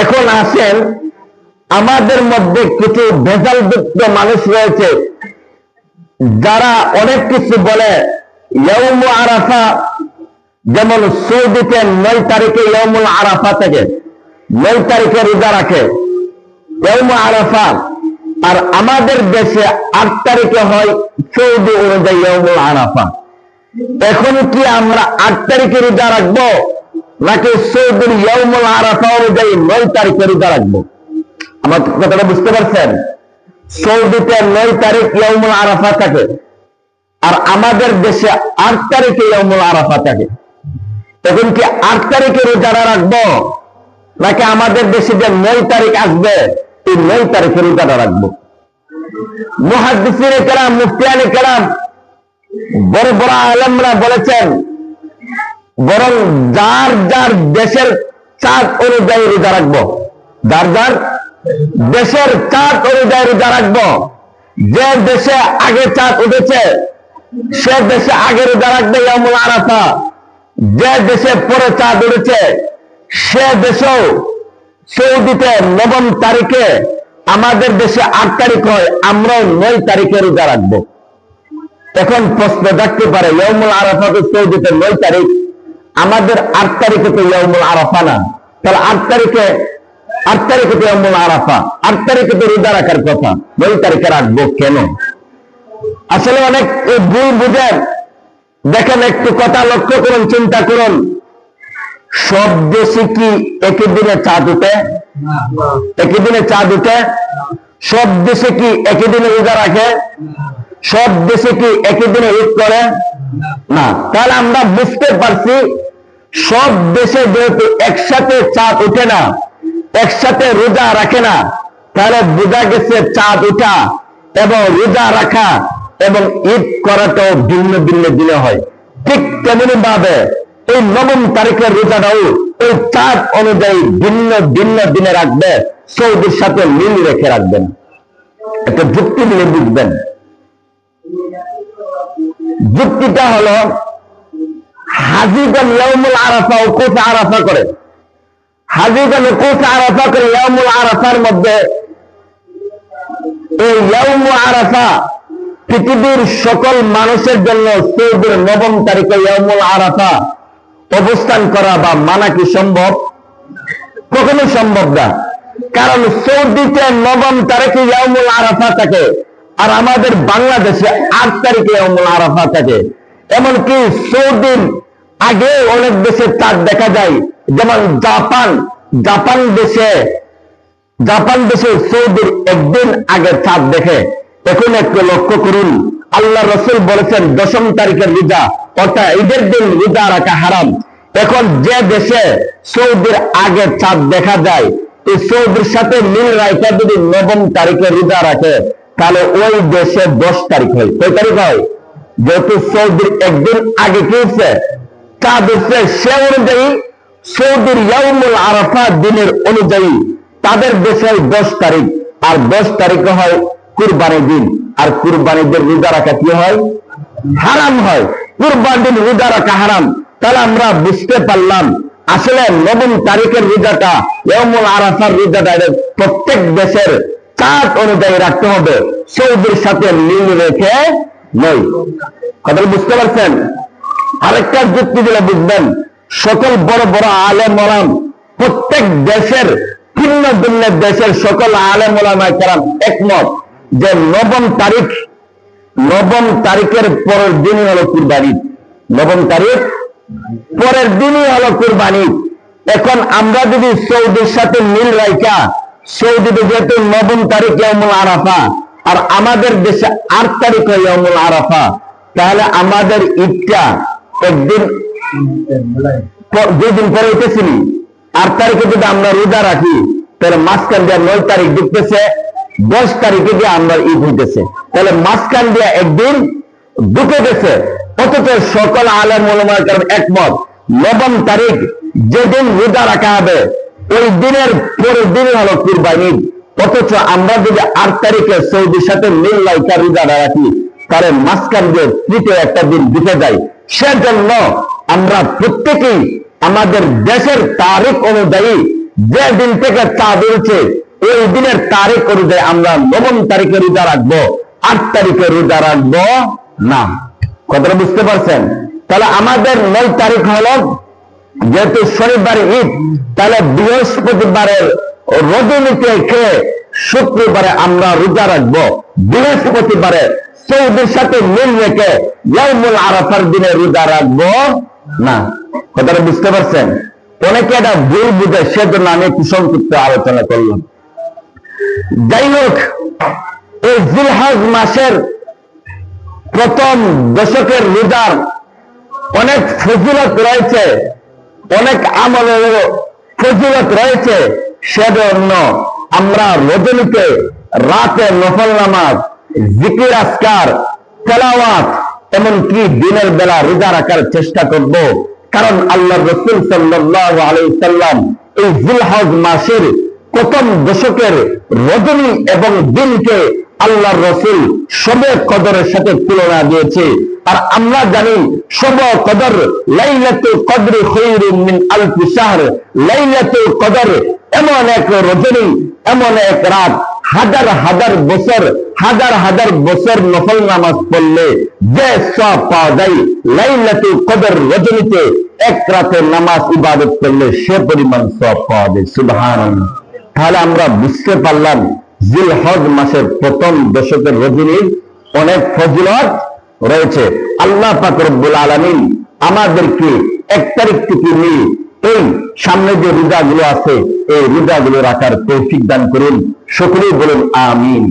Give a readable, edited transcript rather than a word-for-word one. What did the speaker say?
এখন আসেন, আমাদের মধ্যে কিছু ভেজালযুক্ত মানুষ রয়েছে যারা অনেক কিছু বলে। ইয়াউমু আরাফা, যেমন সৌদিতে 9 তারিখে ইয়াউমুল আরাফা থেকে 9 তারিখে রোজা রাখে ইয়াউমু আরাফা, আর আমাদের দেশে 8 তারিখে হয় সৌদি অনুযায়ী ইয়াউমুল আরাফা। এখন কি আমরা 8 তারিখে রোজা রাখবো নাকি সৌদির ইয়াউমুল আরাফা অনুযায়ী 9 তারিখে রোজা রাখবো? আমার কথাটা বুঝতে পারছেন? সৌদিতে 9 তারিখ ইয়াউমুল আরাফা থাকে, আর আমাদের দেশে 8 তারিখে ইয়াউমুল আরাফা থাকে। এখন কি 8 তারিখে রোজাটা রাখবো নাকি আমাদের দেশে যে 9 তারিখ আসবে এই 9 তারিখে রোজাটা রাখবো? মুহাদ্দিসিনে কেরাম, মুফতিয়ানে কেরাম, বড় বড় আলেমরা বলেছেন বরং যার যার দেশের চাঁদ অনুযায়ী রোজা রাখবো, যার যার দেশের চাঁদ অনুযায়ী রোজা রাখবো। যে দেশে আগে চাঁদ উঠেছে সে দেশে আগে রোজা রাখবে ইয়াউমুল আরাফা। যে দেশে পরে চাঁদ উঠেছে সে দেশেও, সৌদিতে 9 তারিখে, আমাদের দেশে 8 তারিখ হয়, আমরাও 9 তারিখে রোজা রাখবো। এখন প্রশ্ন থাকতে পারে, ইয়াউমুল আরাফা তো সৌদিতে 9 তারিখ, আমাদের 8 তারিখে তো ইয়াউমুল আরাফা না, তাহলে 8 তারিখে তো ইয়াউমুল আরাফা, 8 তারিখে তো রোজা রাখার কথা, 9 তারিখে রাখবো কেন? আসলে অনেক ভুল বুঝেন। দেখেন, একটু কথা লক্ষ্য করুন, চিন্তা করুন। সব দেশে কি একই দিনে চাঁদ উঠে? একই দিনে চাঁদ উঠে? সব দেশে কি একই দিনে রোজা রাখে? সব দেশে কি একই দিনে ঈদ করে? না। তাহলে আমরা বুঝতে পারছি সব দেশে যেহেতু একসাথে চাঁদ উঠে না, একসাথে রোজা রাখে না, তাহলে বোঝা গেছে চাঁদ উঠা এবং রোজা রাখা এবং ঈদ করাটাও ভিন্ন ভিন্ন দিনে হয়। ঠিক তেমনি ভাবে এই 9 তারিখের রোজাটাও ওই চাঁদ অনুযায়ী ভিন্ন ভিন্ন দিনে রাখবে, সৌদির সাথে মিল রেখে রাখবেন। একটা যুক্তি দিলে বুঝবেন। যুক্তিটা হলো, হাজিগণ ইয়াউমুল আরাফা উকুফ আরাফা করে, হাজিগণ উকুফ আরাফা করে ইয়াউমুল আরাফার মধ্যে। এই ইয়াউমু আরাফা পৃথিবীর সকল মানুষের জন্য সৌদির 9 তারিখে ইয়াউমুল আরাফা অবস্থান করা বা মানা কি সম্ভব? কখনো সম্ভব না। কারণ সৌদিতে 9 তারিখে ইয়াউমুল আরাফা থাকে, আর আমাদের বাংলাদেশে 8 তারিখে ইয়াউমুল আরাফা থাকে। এমনকি সৌদির আগে অনেক দেশে চাঁদ দেখা যায়, যেমন জাপান দেশে সৌদির একদিন আগে চাঁদ দেখে। এখন একটু লক্ষ্য করুন, আল্লাহ রসুল বলেছেন 10 তারিখের রোজা, অর্থাৎ ঈদের দিন রোজা রাখা হারাম। এখন যে দেশে সৌদির আগে চাঁদ দেখা যায়, এই সৌদির সাথে মিল রাখা যদি 9 তারিখে রোজা রাখে, তাহলে ওই দেশে 10 তারিখ হয়। কয় তারিখ হয়? যেহেতু সৌদির একদিন আগে কি হচ্ছে, চাঁদ উঠছে, সে অনুযায়ী সৌদির ইয়াউমুল আরাফা দিনের অনুযায়ী তাদের দেশে 10 তারিখ, আর 10 তারিখে হয় কুরবানির দিন। আর কুরবানির দিন রোজা রাখা কি হয়? হারাম হয়। কুরবানির দিন রোজা রাখা হারাম। তাহলে আমরা বুঝতে পারলাম আসলে 9 তারিখের রোজাটা, ইয়াউমুল আরাফার রোজাটা প্রত্যেক দেশের চাঁদ অনুযায়ী রাখতে হবে, সৌদির সাথে মিল রেখে নয়। কথা বুঝতে পারছেন? আরেকটা যুক্তি দিলে বুঝবেন। সকল বড় বড় আলেম ওলামা, প্রত্যেক দেশের ভিন্ন ভিন্ন দেশের সকল আলেম ওলামা কেরাম একমত যে 9 তারিখের পরের দিনই হলো কুরবানি। 9 তারিখ পরের দিনই হলো কুরবানি। এখন আমরা যদি সৌদির সাথে মিল রাখা, সৌদিতে যেহেতু 9 তারিখ ইয়াউমুল আরাফা, আর আমাদের দেশে 8 তারিখ ইয়াউমুল আরাফা, তাহলে আমাদের ঈদটা একদিন যেদিন পরে উঠেছিলি 8 তারিখে যদি আমরা রোজা রাখি, তাহলে মাঝখান দিয়ে 9 তারিখ ঢুকতেছে, 10 তারিখে দিয়ে আমরা ঈদ হইতেছে, তাহলে মাঝখান দিয়ে একদিন ঢুকে গেছে। অথচ সকল আলেম ওলামা কেরাম একমত 9 তারিখ যেদিন রোজা রাখা হবে ওই দিনের পরের দিন হলো কুরবানি। অথচ আমরা যদি 8 তারিখে সৌদির সাথে মিল রাখা রোজাটা রাখি, তাহলে মাঝখান দিয়ে তৃতীয় একটা দিন ঢুকে যায়। সেজন্য আমরা প্রত্যেকেই আমাদের দেশের তারিখ অনুযায়ী যে দিন থেকে চাঁদ উঠছে এই দিনের তারিখ অনুযায়ী আমরা 9 তারিখে রোজা রাখবো, 8 তারিখে রোজা রাখবো না। কথাটা বুঝতে পারছেন? তাহলে আমাদের 9 তারিখ হলো যেহেতু শনিবার ঈদ, তাহলে বৃহস্পতিবারের রজনীতে খেয়ে শুক্রবারে আমরা রোজা রাখবো, বৃহস্পতিবারে সৌদির সাথে মিল রেখে ইয়াউমুল আরাফার দিনে রোজা রাখবো না। কথাটা বুঝতে পারছেন? অনেকে এটা ভুল বুঝে, সেজন্য আমি একটু সংক্ষিপ্ত আলোচনা করলাম। যাই হোক, এই জিলহজ মাসের প্রথম দশকের রোজার অনেক ফজিলত রয়েছে, অনেক আমলের ফজিলত রয়েছে। সেজন্য আমরা রজনীতে রাতে নফল নামাজ, জিকির আজকার, তেলাওয়াত, এমনকি দিনের বেলা রোজা রাখার চেষ্টা করব। কারণ আল্লাহ রাসূল সাল্লাল্লাহু আলাইহি সাল্লাম এই জিলহজ মাসের প্রথম দশকের রজনী এবং দিনকে আল্লাহর রাসূল শবে কদরের সাথে তুলনা দিয়েছে। আর আমরা জানি শবে কদর লাইলাতুল কদর খায়রুম মিন আলফি শাহর। লাইলাতুল কদর এমন এক রজনী, এমন এক রাত, হাজার হাজার বছর নফল নামাজ পড়লে যে সওয়াব পাওয়া যায়, লাইলাতুল কদর রজনীতে এক রাতে নামাজ ইবাদত করলে সে পরিমাণ সওয়াব পাওয়া যায়। সুবহানাল্লাহ। তাহলে আমরা বুঝতে পারলাম জিলহজ মাসের প্রথম দশকের রজনীর অনেক ফজিলত রয়েছে। আল্লাহ পাক রব্বুল আলামিন আমাদেরকে 1 তারিখ থেকে নিয়ে এই সামনে যে রোজাগুলো আছে এই রোজাগুলো রাখার তৌফিক দান করুন। সকলেই বলুন আমিন।